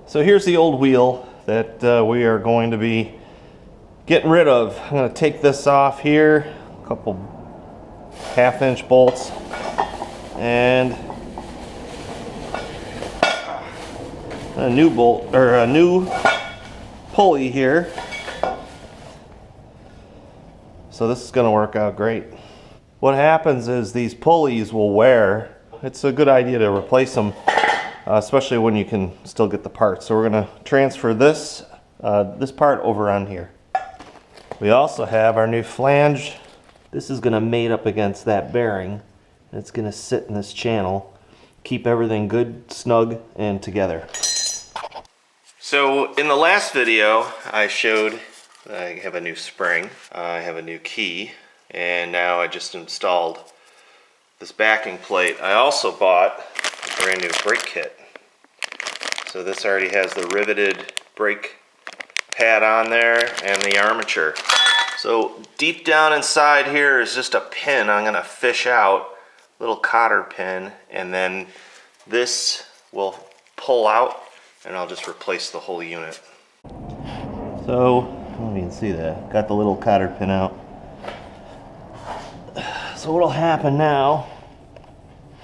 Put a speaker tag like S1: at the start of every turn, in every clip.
S1: So here's the old wheel that we are going to be getting rid of. I'm going to take this off here, a couple 1/2-inch bolts, and a new bolt, or a new pulley here. So this is going to work out great. What happens is these pulleys will wear. It's a good idea to replace them, especially when you can still get the parts. So we're going to transfer this part over on here. We also have our new flange. This is going to mate up against that bearing. And it's going to sit in this channel, keep everything good, snug, and together. So in the last video, I showed I have a new spring, I have a new key, and now I just installed this backing plate. I also bought a brand new brake kit. So this already has the riveted brake pad on there and the armature. So deep down inside here is just a pin I'm going to fish out, little cotter pin, and then this will pull out and I'll just replace the whole unit. So, I don't know if you can see that. Got the little cotter pin out. So what'll happen now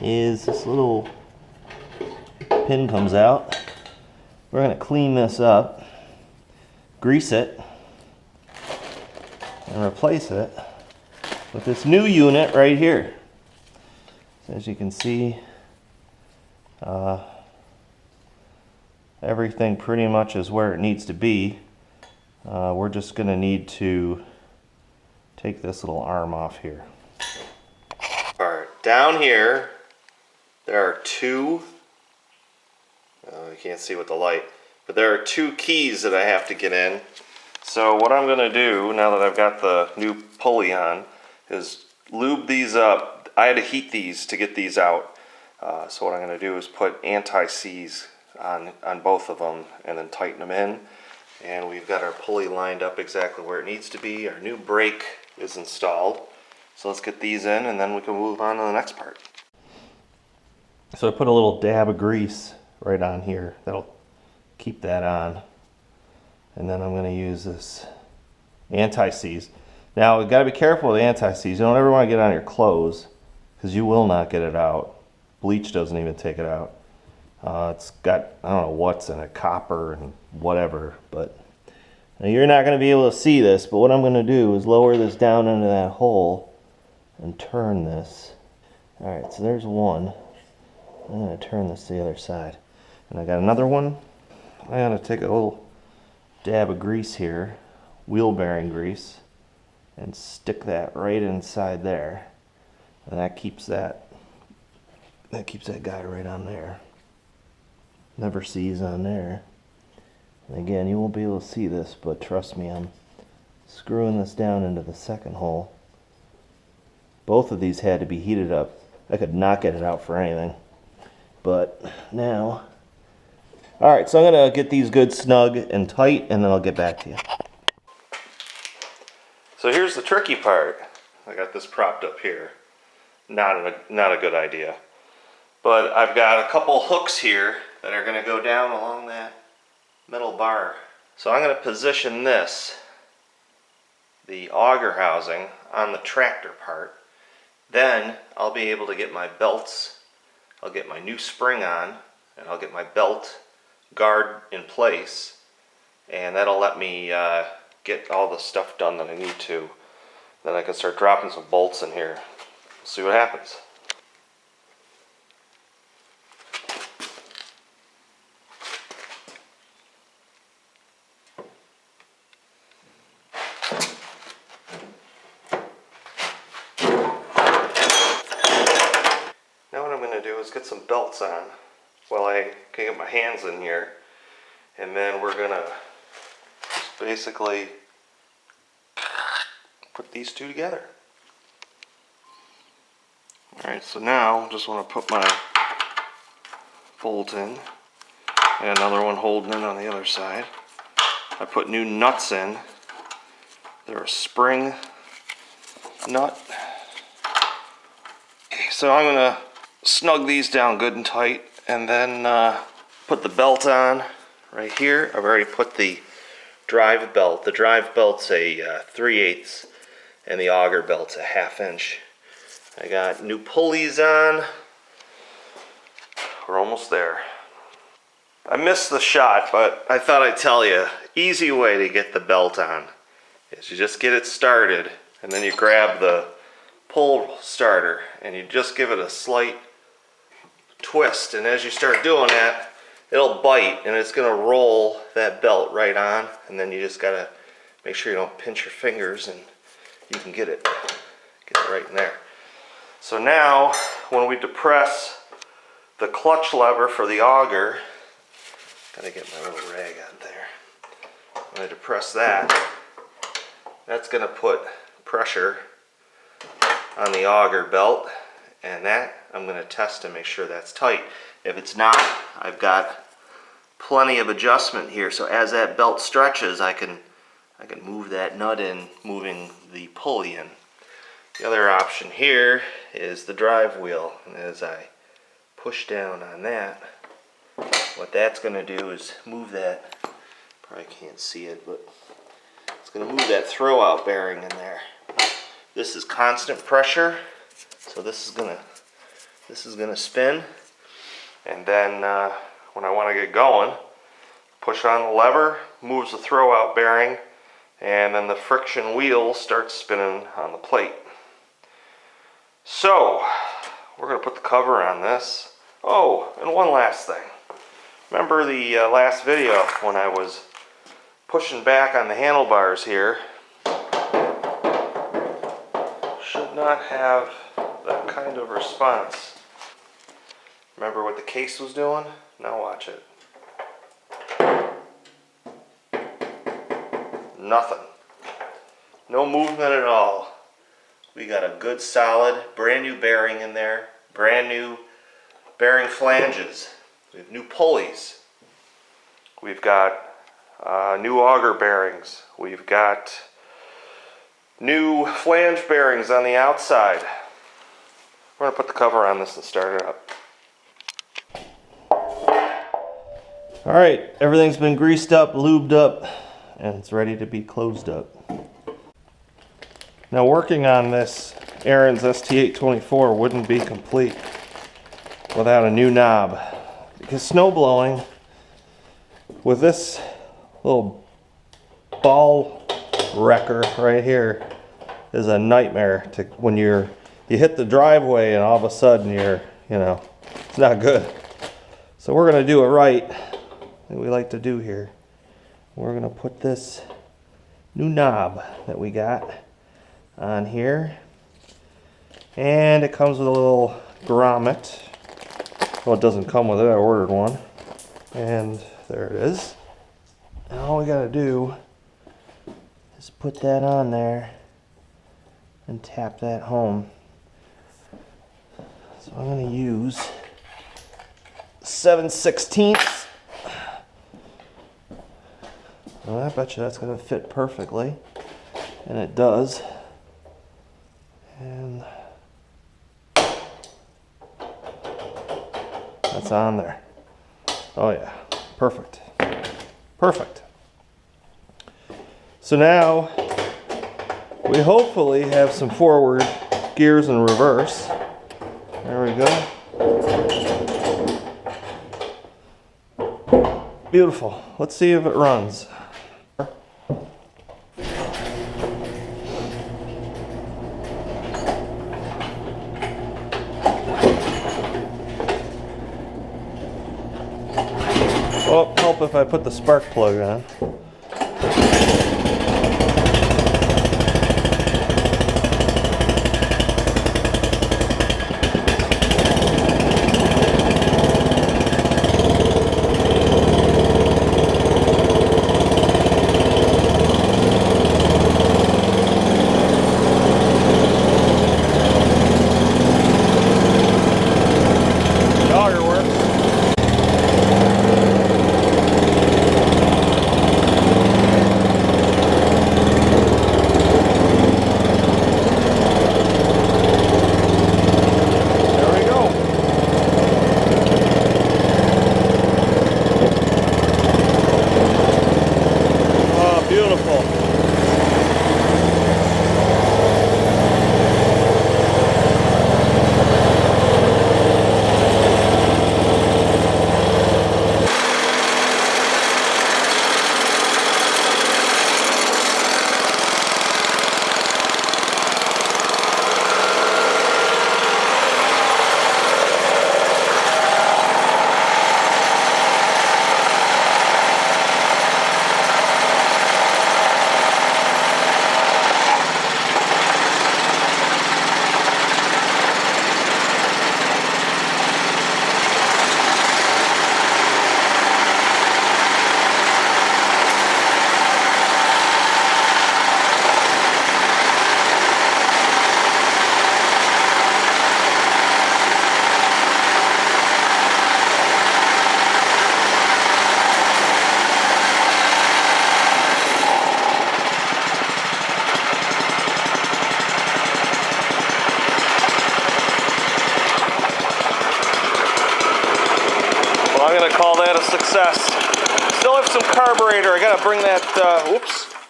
S1: is this little pin comes out. We're going to clean this up, grease it, and replace it with this new unit right here. So as you can see, everything pretty much is where it needs to be. We're just going to need to take this little arm off here. Alright, down here there are two, you can't see with the light, but there are two keys that I have to get in. So what I'm going to do, now that I've got the new pulley on, is lube these up. I had to heat these to get these out. So what I'm going to do is put anti-seize on both of them and then tighten them in. And we've got our pulley lined up exactly where it needs to be. Our new brake is installed. So let's get these in and then we can move on to the next part. So I put a little dab of grease right on here. That'll keep that on. And then I'm going to use this anti-seize. Now we've got to be careful with anti-seize. You don't ever want to get it on your clothes because you will not get it out. Bleach doesn't even take it out. It's got, I don't know what's in it, copper and whatever, but now you're not going to be able to see this, but what I'm going to do is lower this down into that hole and turn this. Alright, so there's one. I'm going to turn this to the other side. And I got another one. I'm going to take a little dab of grease here, wheel bearing grease, and stick that right inside there. And that keeps that guy right on there. Never seize on there. And again, you won't be able to see this, but trust me, I'm screwing this down into the second hole. Both of these had to be heated up. I could not get it out for anything. But now, alright, so I'm going to get these good snug and tight, and then I'll get back to you. So here's the tricky part. I got this propped up here. Not a good idea. But I've got a couple hooks here that are going to go down along that metal bar. So I'm going to position this, the auger housing, on the tractor part. Then I'll be able to get my belts. I'll get my new spring on, and I'll get my belt guard in place, and that'll let me get all the stuff done that I need to. Then I can start dropping some bolts in here. See what happens. Now what I'm going to do is get some belts on while I can get my hands in here, and then we're going to just basically put these two together. Alright, so now I just want to put my bolt in, and another one holding in on the other side. I put new nuts in. They're a spring nut. So I'm going to snug these down good and tight, and then put the belt on right here, I've already put the drive belt. The drive belt's a 3/8 and the auger belt's a 1/2 inch. I got new pulleys on. We're almost there. I missed the shot, but I thought I'd tell you, easy way to get the belt on is you just get it started and then you grab the pull starter and you just give it a slight twist, and as you start doing that, it'll bite and it's gonna roll that belt right on, and then you just gotta make sure you don't pinch your fingers and you can get it right in there. So now when we depress the clutch lever for the auger, gotta get my little rag out there. When I depress that, that's gonna put pressure on the auger belt, and that I'm gonna test to make sure that's tight. If it's not, I've got plenty of adjustment here, so as that belt stretches, I can move that nut in, moving the pulley in. The other option here is the drive wheel, and as I push down on that, what that's going to do is move that, probably can't see it, but it's going to move that throwout bearing in there. This is constant pressure, so this is going to spin, and then when I want to get going, push on the lever, moves the throwout bearing, and then the friction wheel starts spinning on the plate. So we're going to put the cover on this. Oh, and one last thing. Remember the last video when I was pushing back on the handlebars here? Should not have that kind of response. Remember what the case was doing? Now watch it. Nothing. No movement at all. We got a good solid brand new bearing in there, brand new bearing flanges. We have new pulleys. We've got new auger bearings. We've got new flange bearings on the outside. We're going to put the cover on this and start it up. Alright, everything's been greased up, lubed up, and it's ready to be closed up. Now working on this Ariens ST824 wouldn't be complete without a new knob, because snow blowing with this little ball wrecker right here is a nightmare to when you hit the driveway and all of a sudden it's not good. So we're going to do it right that we like to do here. We're going to put this new knob that we got on here, and it comes with a little grommet. Well, it doesn't come with it, I ordered one, and there it is. And all we got to do is put that on there and tap that home. So I'm going to use 7/16. Well, I bet you that's going to fit perfectly, and it does. And that's on there. Oh yeah, perfect. Perfect. So now we hopefully have some forward gears in reverse. There we go. Beautiful. Let's see if it runs. Oh, help if I put the spark plug on. I'm gonna call that a success. Still have some carburetor. I gotta bring that,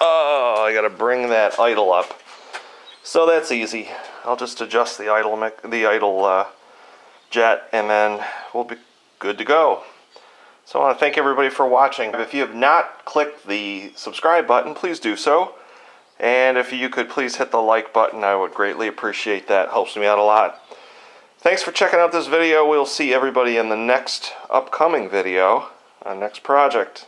S1: I gotta bring that idle up. So that's easy. I'll just adjust the idle jet, and then we'll be good to go. So I want to thank everybody for watching. If you have not clicked the subscribe button, please do so. And if you could please hit the like button, I would greatly appreciate that. Helps me out a lot. Thanks for checking out this video. We'll see everybody in the next upcoming video on next project.